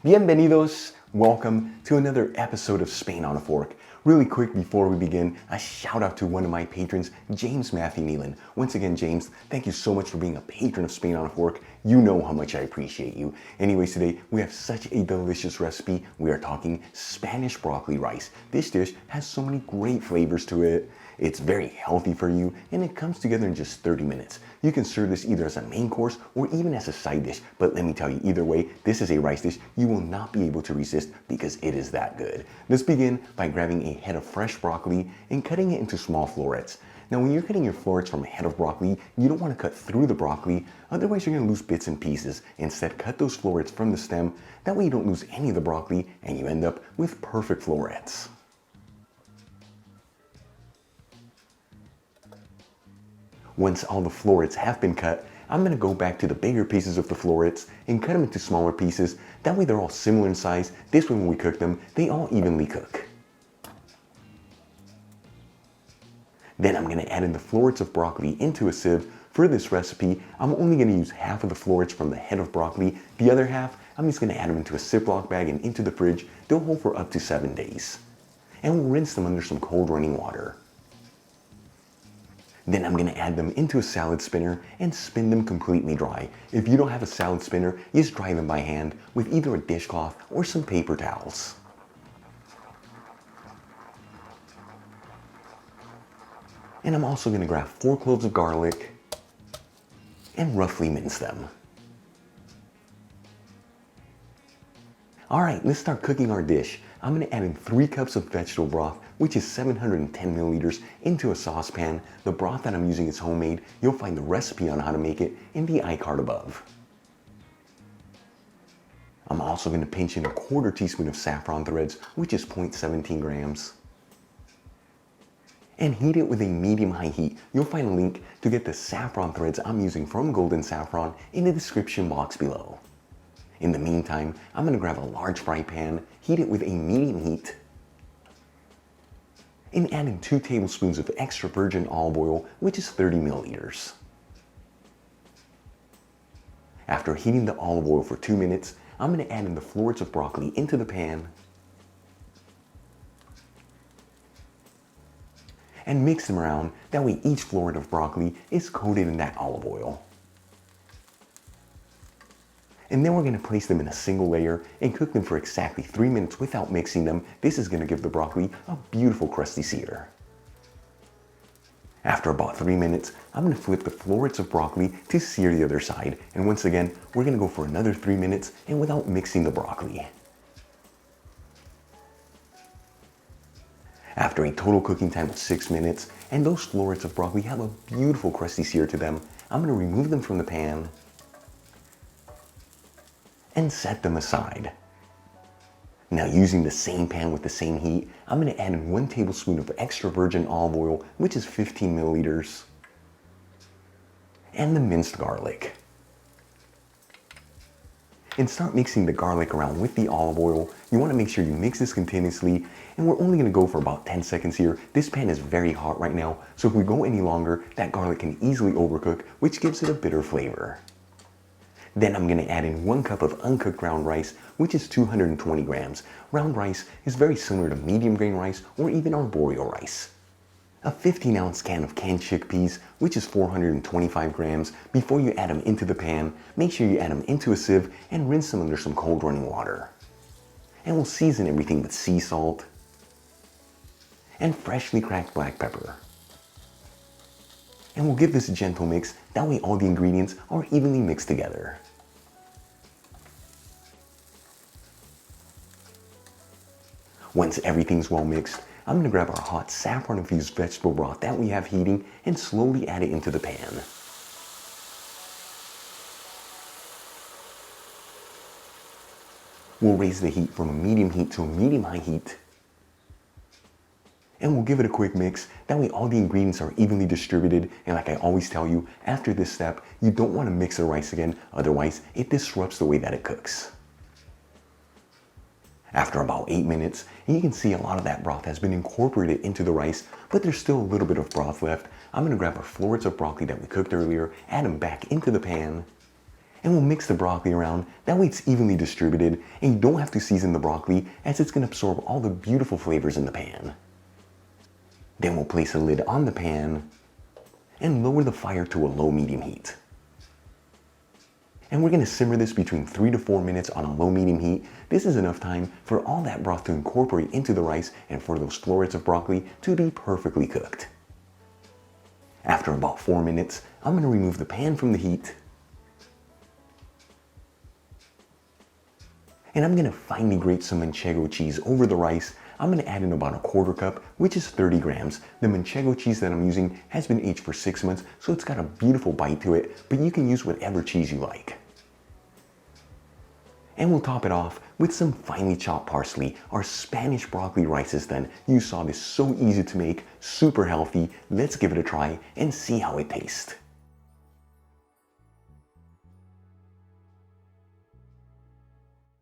Bienvenidos! Welcome to another episode of Spain on a Fork. Really quick before we begin, a shout out to one of my patrons, James Matthew Nealon. Once again, James, thank you so much for being a patron of Spain on a Fork. You know how much I appreciate you. Anyways, today we have such a delicious recipe. We are talking Spanish broccoli rice. This dish has so many great flavors to it. It's very healthy for you, and it comes together in just 30 minutes. You can serve this either as a main course or even as a side dish, but let me tell you, either way, this is a rice dish you will not be able to resist because it is that good. Let's begin by grabbing a head of fresh broccoli and cutting it into small florets. Now, when you're cutting your florets from a head of broccoli, you don't want to cut through the broccoli, otherwise you're going to lose bits and pieces. Instead, cut those florets from the stem, that way you don't lose any of the broccoli and you end up with perfect florets. Once all the florets have been cut, I'm going to go back to the bigger pieces of the florets and cut them into smaller pieces. That way they're all similar in size. This way when we cook them, they all evenly cook. Then I'm going to add in the florets of broccoli into a sieve. For this recipe, I'm only going to use half of the florets from the head of broccoli. The other half, I'm just going to add them into a Ziploc bag and into the fridge. They'll hold for up to 7 days. And we'll rinse them under some cold running water. Then I'm going to add them into a salad spinner and spin them completely dry. If you don't have a salad spinner, just dry them by hand with either a dishcloth or some paper towels. And I'm also going to grab 4 cloves of garlic and roughly mince them. Alright, let's start cooking our dish. I'm going to add in 3 cups of vegetable broth, which is 710 milliliters, into a saucepan. The broth that I'm using is homemade. You'll find the recipe on how to make it in the iCard above. I'm also going to pinch in a 1/4 teaspoon of saffron threads, which is 0.17 grams. And heat it with a medium-high heat. You'll find a link to get the saffron threads I'm using from Golden Saffron in the description box below. In the meantime, I'm going to grab a large fry pan, heat it with a medium heat, and add in 2 tablespoons of extra virgin olive oil, which is 30 milliliters. After heating the olive oil for 2 minutes, I'm going to add in the florets of broccoli into the pan and mix them around. That way each floret of broccoli is coated in that olive oil. And then we're going to place them in a single layer and cook them for exactly 3 minutes without mixing them. This is going to give the broccoli a beautiful crusty sear. After about 3 minutes, I'm going to flip the florets of broccoli to sear the other side. And once again, we're going to go for another 3 minutes and without mixing the broccoli. After a total cooking time of 6 minutes, and those florets of broccoli have a beautiful crusty sear to them, I'm going to remove them from the pan and set them aside. Now, using the same pan with the same heat, I'm going to add in 1 tablespoon of extra virgin olive oil, which is 15 milliliters, and the minced garlic. And start mixing the garlic around with the olive oil. You want to make sure you mix this continuously, and we're only going to go for about 10 seconds here. This pan is very hot right now, so if we go any longer, that garlic can easily overcook, which gives it a bitter flavor. Then I'm going to add in 1 cup of uncooked ground rice, which is 220 grams. Round rice is very similar to medium grain rice or even arborio rice. A 15-ounce can of canned chickpeas, which is 425 grams. Before you add them into the pan, make sure you add them into a sieve and rinse them under some cold running water. And we'll season everything with sea salt and freshly cracked black pepper. And we'll give this a gentle mix, that way all the ingredients are evenly mixed together. Once everything's well mixed, I'm going to grab our hot saffron-infused vegetable broth that we have heating and slowly add it into the pan. We'll raise the heat from a medium heat to a medium-high heat, and we'll give it a quick mix. That way all the ingredients are evenly distributed, and like I always tell you, after this step, you don't want to mix the rice again, otherwise it disrupts the way that it cooks. After about 8 minutes, and you can see a lot of that broth has been incorporated into the rice, but there's still a little bit of broth left. I'm going to grab our florets of broccoli that we cooked earlier, add them back into the pan, and And we'll mix the broccoli around, that way it's evenly distributed and you don't have to season the broccoli as it's going to absorb all the beautiful flavors in the pan. Then we'll place a lid on the pan and lower the fire to a low-medium heat. And we're going to simmer this between 3 to 4 minutes on a low-medium heat. This is enough time for all that broth to incorporate into the rice and for those florets of broccoli to be perfectly cooked. After about 4 minutes, I'm going to remove the pan from the heat. And I'm going to finely grate some manchego cheese over the rice. I'm going to add in about a 1/4 cup, which is 30 grams. The manchego cheese that I'm using has been aged for 6 months, so it's got a beautiful bite to it, but you can use whatever cheese you like. And we'll top it off with some finely chopped parsley. Our Spanish broccoli rice is done. You saw this, so easy to make, super healthy. Let's give it a try and see how it tastes.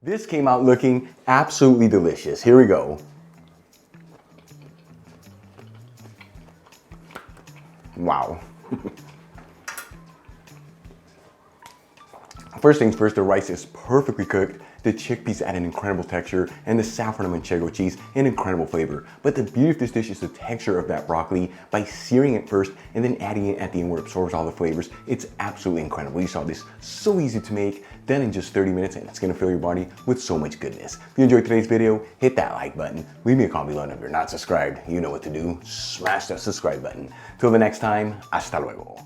This came out looking absolutely delicious. Here we go. Wow. First things first, the rice is perfectly cooked. The chickpeas add an incredible texture, and the saffron and manchego cheese an incredible flavor. But the beauty of this dish is the texture of that broccoli. By searing it first and then adding it at the end where it absorbs all the flavors, it's absolutely incredible. You saw this, so easy to make, done in just 30 minutes, and it's gonna fill your body with so much goodness. If you enjoyed today's video, hit that like button. Leave me a comment below, and if you're not subscribed, you know what to do. Smash that subscribe button. Till the next time, hasta luego.